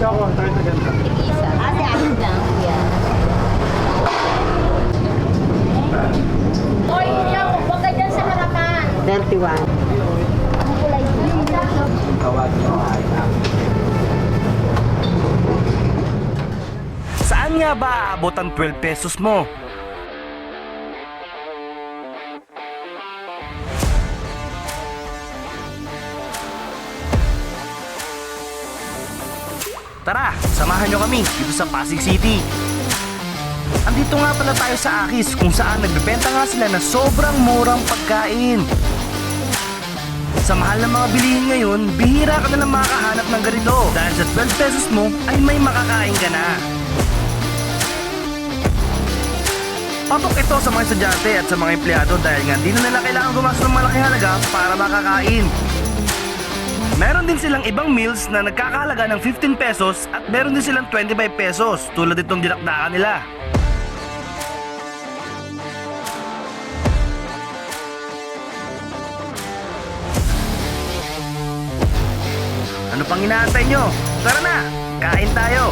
Choco, tayo na ganito. Isa. Ate, akin lang. Yan. Oy, huwag ka dyan sa harapan. 31. Ang kulay blue. Saan nga ba aabot ang 12 pesos mo? Tara, samahan nyo kami dito sa Pasig City. Andito nga pala tayo sa Akis kung saan nagbebenta nga sila ng sobrang murang pagkain. Sa mahal ng mga bilihin ngayon, bihira ka na lang makakahanap ng ganito. Dahil sa 12 pesos mo ay may makakain ka na. Patok ito sa mga estudyante at sa mga empleyado dahil nga di na nila kailangan gumastos ng malaking halaga para makakain. Meron din silang ibang meals na nagkakahalaga ng 15 pesos at meron din silang 25 pesos tulad itong dinakdakan nila. Ano pang inaantay nyo? Tara na! Kain tayo!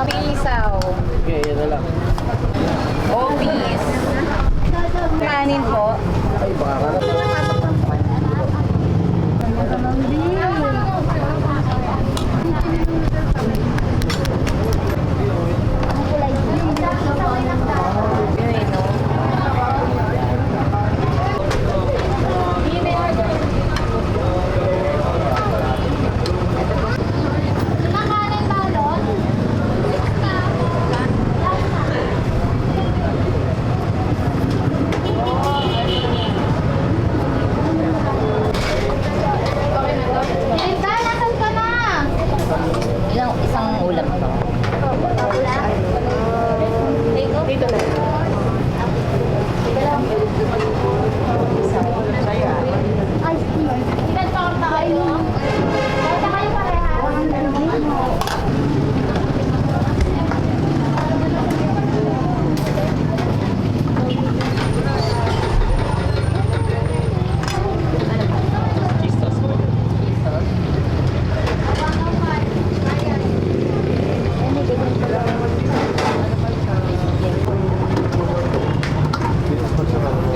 Pisaw. Okay, yan na lang. Obis. Kanin po. Ay, baka na. Yun, no? Isang ulam to. Dito na. Ay, ilan pa orta kayo? Orta kayo pareha.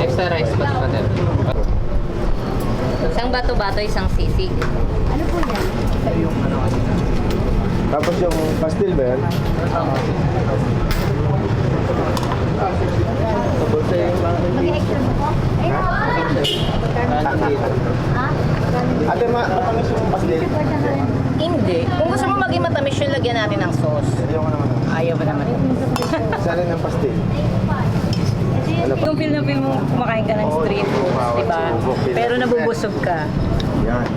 Extra rice ba natin? Isang bato-bato, isang sisig. Ano po yan? Tapos yung pastil ba yan? Tapos yung Mag-extra mo po? Ha? Ate, matamis yung pastil? Hindi. Kung gusto mo maging matamis yun, lagyan natin ng sauce. Ayaw ko naman. Ayaw ba naman? Sana ng pastil. Yung feel na feel mo kumakain ka ng street food, di ba? Pero nabubusog ka. Yan.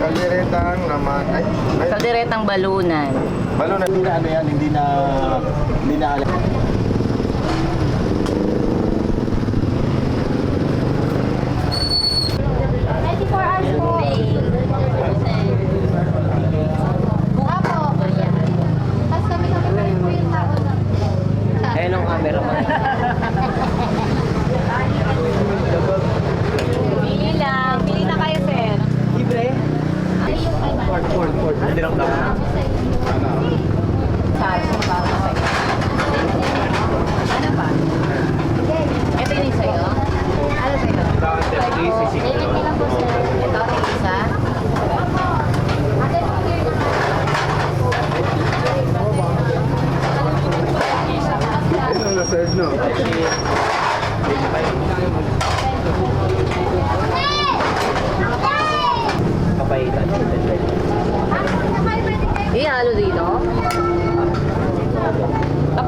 Kaliretang naman. Ay, Kalderetang balunan. balo na. Hindi na ano yan, hindi na alam. 24 hours po. Apo. Tapos kami po yung tao na. Ayun ang camera mo. Pili lang. Pili na kayo, sir. Libre? Ford. Hindi lang daw. Sa para sa'yo.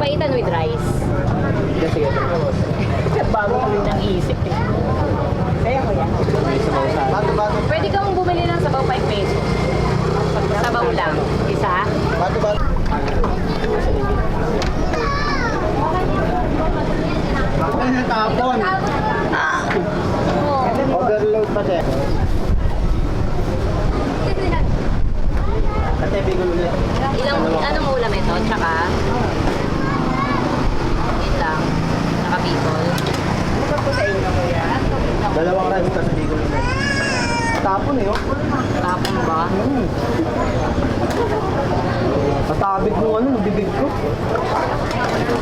Papaitan with rice. Sige. Bago kami ng isip. Kaya kuya. Bato. Pwede kang bumili ng sabaw 5 pesos. Sabaw lang. Isa. Bato. Ay, natapon. Overload pa siya. Ate, bigol ulit. Anong ulam ito? Tsaka? Yun lang. Tsaka people. Ano po sa inyo kuya? Dalawang rice ka sa bigol ulit. Tapon eh, oh. Tapon ba? Patabig mo ano, bibig ko.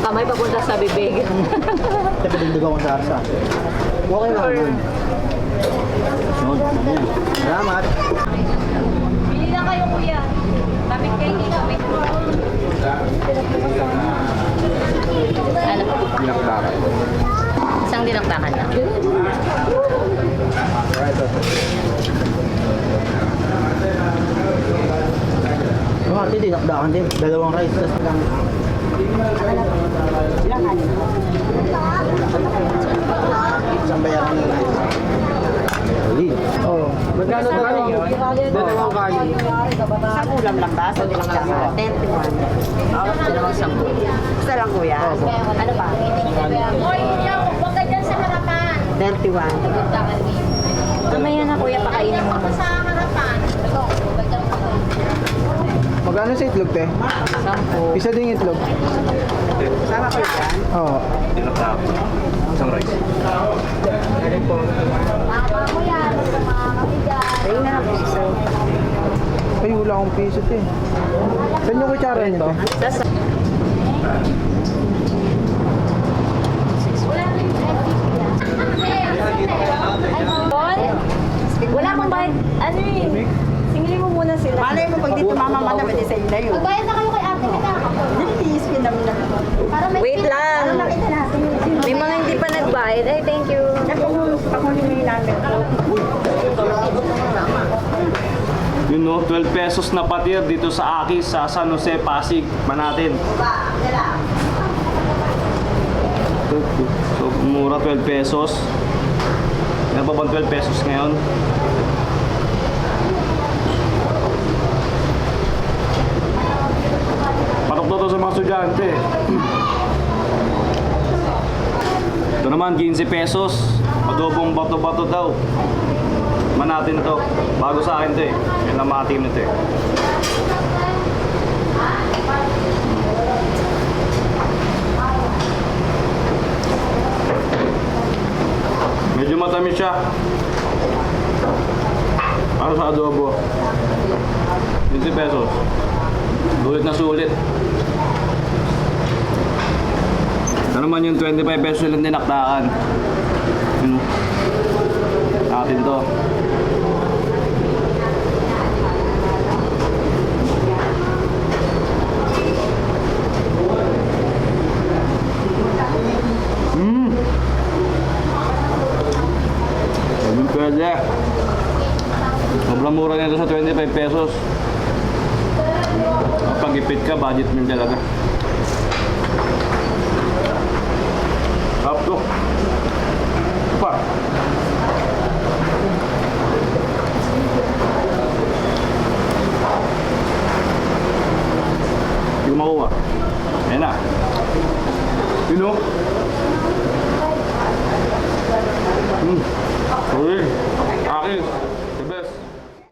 Kamay papunta sa bibig. Ate, pinagdag ako sa arsa. Okay na yun. Salamat. Bili lang kayo kuya. Tamit kayo dito. Ano? Pinakbakan. Isang dinakdakan lang. Oh, ate, dinakdakan din. Dalawang rice. Tas lang. Isang bayaran na rice. Oo. Magkano kanin yun? Dalawang kanin. Sa ulam lang ba? Sa dinakdakan? 31. Dalawang sampu. Isa lang kuya? Ano ba? Huwag ka dyan sa harapan. 31. Mamaya na kuya, pakainin mo. Sa harapan. Ito, huwag ka dyan. Magkano sa itlog, te? Sampu. Isa ding itlog. Sama ko yan? Oo. Isang rice. Mama mo yan. Mga kapigan. Ayun na lang po isa. Ay, wala akong piso, te. Saan yung kutsara nito? Sasa. Wala akong bayad. Ano eh? Singili mo muna sila. Malay mo pag dito mama madam, pwede sa inyo yun. Magbayad na kayo kay ate kita. Nilitiis ko namin na. Para may Wait lang. Ano nakita natin yung May mga hindi pa nagbayad. Ay, thank you. Panguli namin. Yun no, 12 pesos na patir dito sa Akis sa San Jose, Pasig, Manatin. So, mura 12 pesos. Meron pa bang 12 pesos ngayon? Patok to sa mga estudyante. Ito naman, 15 pesos. Adobong bato-bato daw. Manatin to. Bago sa akin to eh. Yan lang mga team nito eh. Medyo matamis siya. Para sa adobo. 20 pesos. Sulit na sulit. Ito naman yung 25 pesos lang dinakdakan. Natin to. Pwede. Sobrang mura nito sa 25 pesos. Kapag ipit ka, budget mo talaga. Sarap to. Pa. Hindi makuha. Ayan na. You know? Uy, Akis.